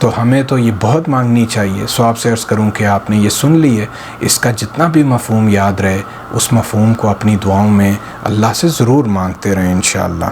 تو ہمیں تو یہ بہت مانگنی چاہیے. سو آپ سے عرض کروں کہ آپ نے یہ سن لی ہے، اس کا جتنا بھی مفہوم یاد رہے اس مفہوم کو اپنی دعاؤں میں اللہ سے ضرور مانگتے رہیں انشاءاللہ.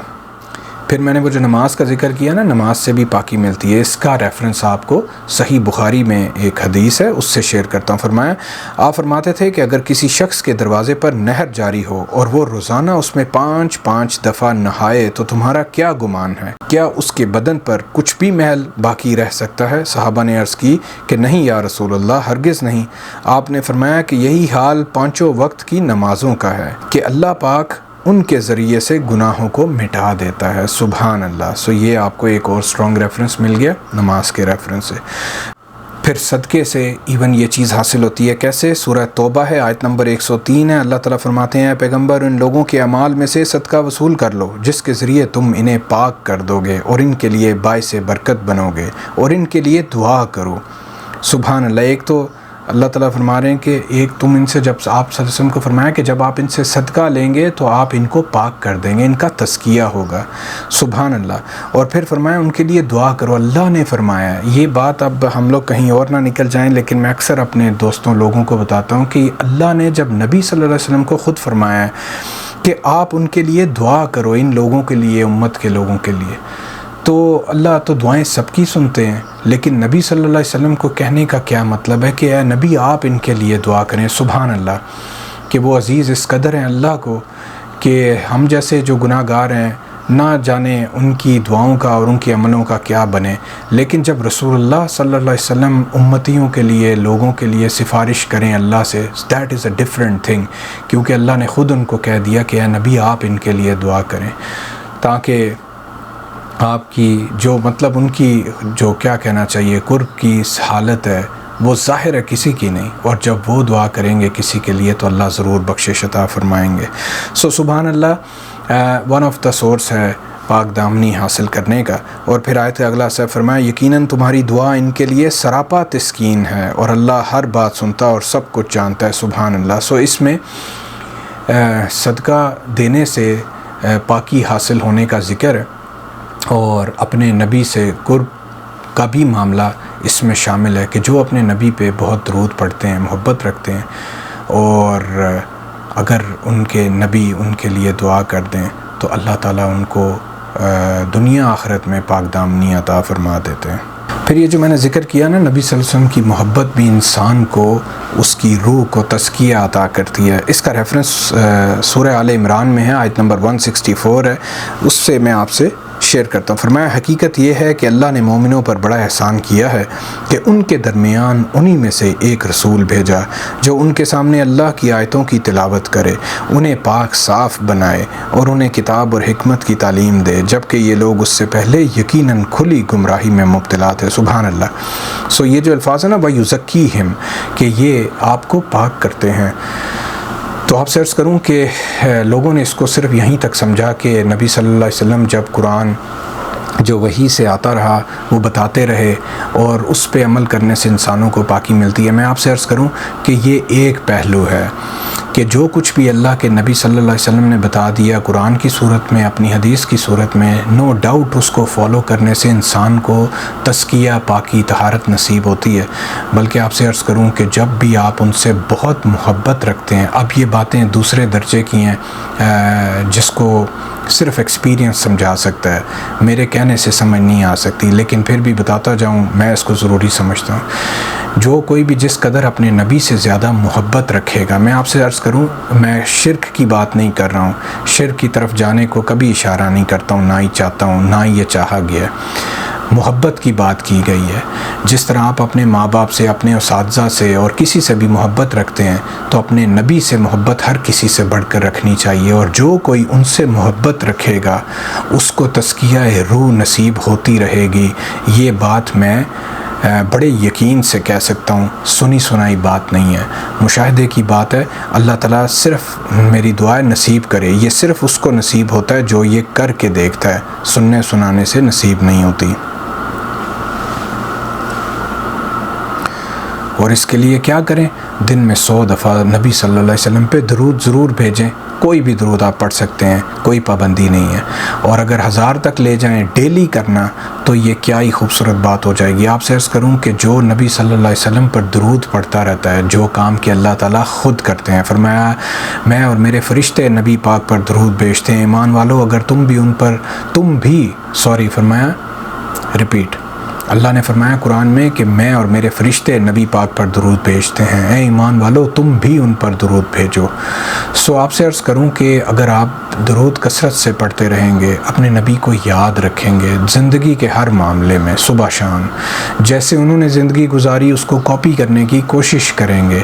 پھر میں نے وہ جو نماز کا ذکر کیا نا، نماز سے بھی پاکی ملتی ہے، اس کا ریفرنس آپ کو صحیح بخاری میں ایک حدیث ہے اس سے شیئر کرتا ہوں. فرمایا، آپ فرماتے تھے کہ اگر کسی شخص کے دروازے پر نہر جاری ہو اور وہ روزانہ اس میں 5 دفعہ نہائے تو تمہارا کیا گمان ہے؟ کیا اس کے بدن پر کچھ بھی محل باقی رہ سکتا ہے؟ صحابہ نے عرض کی کہ نہیں یا رسول اللہ، ہرگز نہیں. آپ نے فرمایا کہ یہی حال 5 وقت کی نمازوں کا ہے کہ اللہ پاک ان کے ذریعے سے گناہوں کو مٹا دیتا ہے. سبحان اللہ. سو یہ آپ کو ایک اور سٹرونگ ریفرنس مل گیا نماز کے ریفرنس سے. پھر صدقے سے ایون یہ چیز حاصل ہوتی ہے. کیسے؟ سورہ توبہ ہے، آیت نمبر 103 ہے. اللہ تعالیٰ فرماتے ہیں، پیغمبر ان لوگوں کے اعمال میں سے صدقہ وصول کر لو جس کے ذریعے تم انہیں پاک کر دو گے اور ان کے لیے باعث برکت بنو گے اور ان کے لیے دعا کرو. سبحان اللہ. ایک تو اللہ تعالیٰ فرما رہے ہیں کہ ایک تم ان سے، جب آپ صلی اللہ علیہ وسلم کو فرمایا کہ جب آپ ان سے صدقہ لیں گے تو آپ ان کو پاک کر دیں گے، ان کا تزکیہ ہوگا. سبحان اللہ. اور پھر فرمایا ان کے لیے دعا کرو. اللہ نے فرمایا. یہ بات اب ہم لوگ کہیں اور نہ نکل جائیں، لیکن میں اکثر اپنے دوستوں لوگوں کو بتاتا ہوں کہ اللہ نے جب نبی صلی اللہ علیہ وسلم کو خود فرمایا ہے کہ آپ ان کے لیے دعا کرو، ان لوگوں کے لیے، امت کے لوگوں کے لیے، تو اللہ تو دعائیں سب کی سنتے ہیں، لیکن نبی صلی اللہ علیہ وسلم کو کہنے کا کیا مطلب ہے کہ اے نبی آپ ان کے لیے دعا کریں. سبحان اللہ. کہ وہ عزیز اس قدر ہیں اللہ کو کہ ہم جیسے جو گناہ گار ہیں نہ جانے ان کی دعاؤں کا اور ان کے عملوں کا کیا بنے. لیکن جب رسول اللہ صلی اللہ علیہ وسلم امتیوں کے لیے، لوگوں کے لیے سفارش کریں اللہ سے، that is a different thing, کیونکہ اللہ نے خود ان کو کہہ دیا کہ اے نبی آپ ان کے لیے دعا کریں، تاکہ آپ کی جو مطلب ان کی جو کیا کہنا چاہیے قرب کی حالت ہے وہ ظاہر ہے کسی کی نہیں، اور جب وہ دعا کریں گے کسی کے لیے تو اللہ ضرور بخشش عطا فرمائیں گے. سو سبحان اللہ. ون آف دا سورس ہے پاک دامنی حاصل کرنے کا. اور پھر آیت اگلا سے فرمایا، یقیناً تمہاری دعا ان کے لیے سراپا تسکین ہے اور اللہ ہر بات سنتا اور سب کچھ جانتا ہے. سبحان اللہ. سو اس میں صدقہ دینے سے پاکی حاصل ہونے کا ذکر اور اپنے نبی سے قرب کا بھی معاملہ اس میں شامل ہے کہ جو اپنے نبی پہ بہت درود پڑھتے ہیں، محبت رکھتے ہیں، اور اگر ان کے نبی ان کے لیے دعا کر دیں تو اللہ تعالیٰ ان کو دنیا آخرت میں پاک دامنی عطا فرما دیتے ہیں. پھر یہ جو میں نے ذکر کیا نا، نبی صلی اللہ علیہ وسلم کی محبت بھی انسان کو اس کی روح کو تزکیہ عطا کرتی ہے. اس کا ریفرنس سورہ آل عمران میں ہے، آیت نمبر 164 ہے، اس سے میں آپ سے شیئر کرتا ہوں. فرمایا، حقیقت یہ ہے کہ اللہ نے مومنوں پر بڑا احسان کیا ہے کہ ان کے درمیان انہی میں سے ایک رسول بھیجا جو ان کے سامنے اللہ کی آیتوں کی تلاوت کرے، انہیں پاک صاف بنائے اور انہیں کتاب اور حکمت کی تعلیم دے، جبکہ یہ لوگ اس سے پہلے یقیناً کھلی گمراہی میں مبتلا تھے. سبحان اللہ. سو یہ جو الفاظ ہیں نا، وَيُزَكِّيهِمْ، کہ یہ آپ کو پاک کرتے ہیں. تو آپ سے عرض کروں کہ لوگوں نے اس کو صرف یہیں تک سمجھا کہ نبی صلی اللہ علیہ وسلم جب قرآن جو وحی سے آتا رہا وہ بتاتے رہے اور اس پہ عمل کرنے سے انسانوں کو پاکی ملتی ہے. میں آپ سے عرض کروں کہ یہ ایک پہلو ہے کہ جو کچھ بھی اللہ کے نبی صلی اللہ علیہ وسلم نے بتا دیا قرآن کی صورت میں، اپنی حدیث کی صورت میں، نو ڈاؤٹ اس کو فالو کرنے سے انسان کو تزکیہ، پاکی، طہارت نصیب ہوتی ہے. بلکہ آپ سے عرض کروں کہ جب بھی آپ ان سے بہت محبت رکھتے ہیں، اب یہ باتیں دوسرے درجے کی ہیں جس کو صرف ایکسپیرینس سمجھا سکتا ہے، میرے کہنے سے سمجھ نہیں آ سکتی، لیکن پھر بھی بتاتا جاؤں، میں اس کو ضروری سمجھتا ہوں. جو کوئی بھی جس قدر اپنے نبی سے زیادہ محبت رکھے گا، میں آپ سے عرض کروں، میں شرک کی بات نہیں کر رہا ہوں، شرک کی طرف جانے کو کبھی اشارہ نہیں کرتا ہوں، نہ ہی چاہتا ہوں، نہ ہی یہ چاہا گیا. محبت کی بات کی گئی ہے. جس طرح آپ اپنے ماں باپ سے، اپنے اساتذہ سے اور کسی سے بھی محبت رکھتے ہیں تو اپنے نبی سے محبت ہر کسی سے بڑھ کر رکھنی چاہیے، اور جو کوئی ان سے محبت رکھے گا اس کو تزکیہ روح نصیب ہوتی رہے گی. یہ بات میں بڑے یقین سے کہہ سکتا ہوں، سنی سنائی بات نہیں ہے، مشاہدے کی بات ہے. اللہ تعالیٰ صرف میری دعائیں نصیب کرے، یہ صرف اس کو نصیب ہوتا ہے جو یہ کر کے دیکھتا ہے، سننے سنانے سے نصیب نہیں ہوتی. اور اس کے لیے کیا کریں؟ دن میں 100 دفعہ نبی صلی اللہ علیہ وسلم پہ درود ضرور بھیجیں. کوئی بھی درود آپ پڑھ سکتے ہیں، کوئی پابندی نہیں ہے. اور اگر 1000 تک لے جائیں ڈیلی کرنا تو یہ کیا ہی خوبصورت بات ہو جائے گی. آپ سے عرض کروں کہ جو نبی صلی اللہ علیہ وسلم پر درود پڑھتا رہتا ہے، جو کام کہ اللہ تعالیٰ خود کرتے ہیں. فرمایا میں اور میرے فرشتے نبی پاک پر درود بھیجتے ہیں. ایمان والو اگر فرمایا ریپیٹ، اللہ نے فرمایا قرآن میں کہ میں اور میرے فرشتے نبی پاک پر درود بھیجتے ہیں. اے ایمان والو تم بھی ان پر درود بھیجو. آپ سے عرض کروں کہ اگر آپ درود کثرت سے پڑھتے رہیں گے، اپنے نبی کو یاد رکھیں گے زندگی کے ہر معاملے میں، صبح شام جیسے انہوں نے زندگی گزاری اس کو کاپی کرنے کی کوشش کریں گے،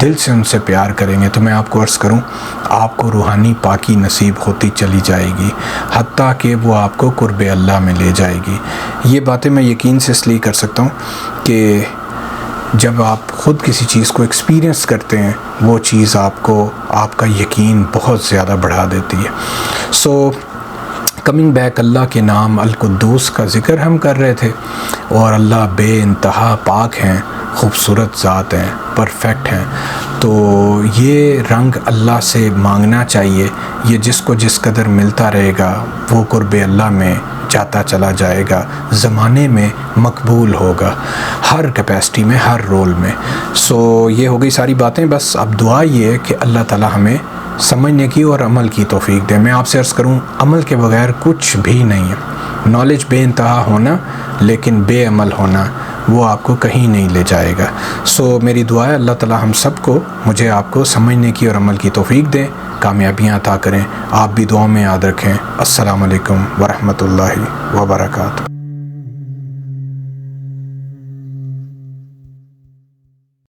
دل سے ان سے پیار کریں گے، تو میں آپ کو عرض کروں آپ کو روحانی پاکی نصیب ہوتی چلی جائے گی، حتیٰ کہ وہ آپ کو قرب اللہ میں لے جائے گی. یہ باتیں میں یقین سے اس لیے کر سکتا ہوں کہ جب آپ خود کسی چیز کو ایکسپیرینس کرتے ہیں وہ چیز آپ کا یقین بہت زیادہ بڑھا دیتی ہے. کمنگ بیک، اللہ کے نام القدوس کا ذکر ہم کر رہے تھے، اور اللہ بے انتہا پاک ہیں، خوبصورت ذات ہیں، پرفیکٹ ہیں. تو یہ رنگ اللہ سے مانگنا چاہیے. یہ جس کو جس قدر ملتا رہے گا وہ قرب اللہ میں جاتا چلا جائے گا، زمانے میں مقبول ہوگا، ہر کیپیسٹی میں، ہر رول میں. یہ ہو گئی ساری باتیں. بس اب دعا یہ ہے کہ اللہ تعالی ہمیں سمجھنے کی اور عمل کی توفیق دے. میں آپ سے عرض کروں عمل کے بغیر کچھ بھی نہیں ہے. نالج بے انتہا ہونا لیکن بے عمل ہونا وہ آپ کو کہیں نہیں لے جائے گا. میری دعا ہے اللہ تعالی ہم سب کو، مجھے آپ کو سمجھنے کی اور عمل کی توفیق دیں، کامیابیاں عطا کریں. آپ بھی دعاؤں میں یاد رکھیں. السلام علیکم ورحمۃ اللہ وبرکاتہ.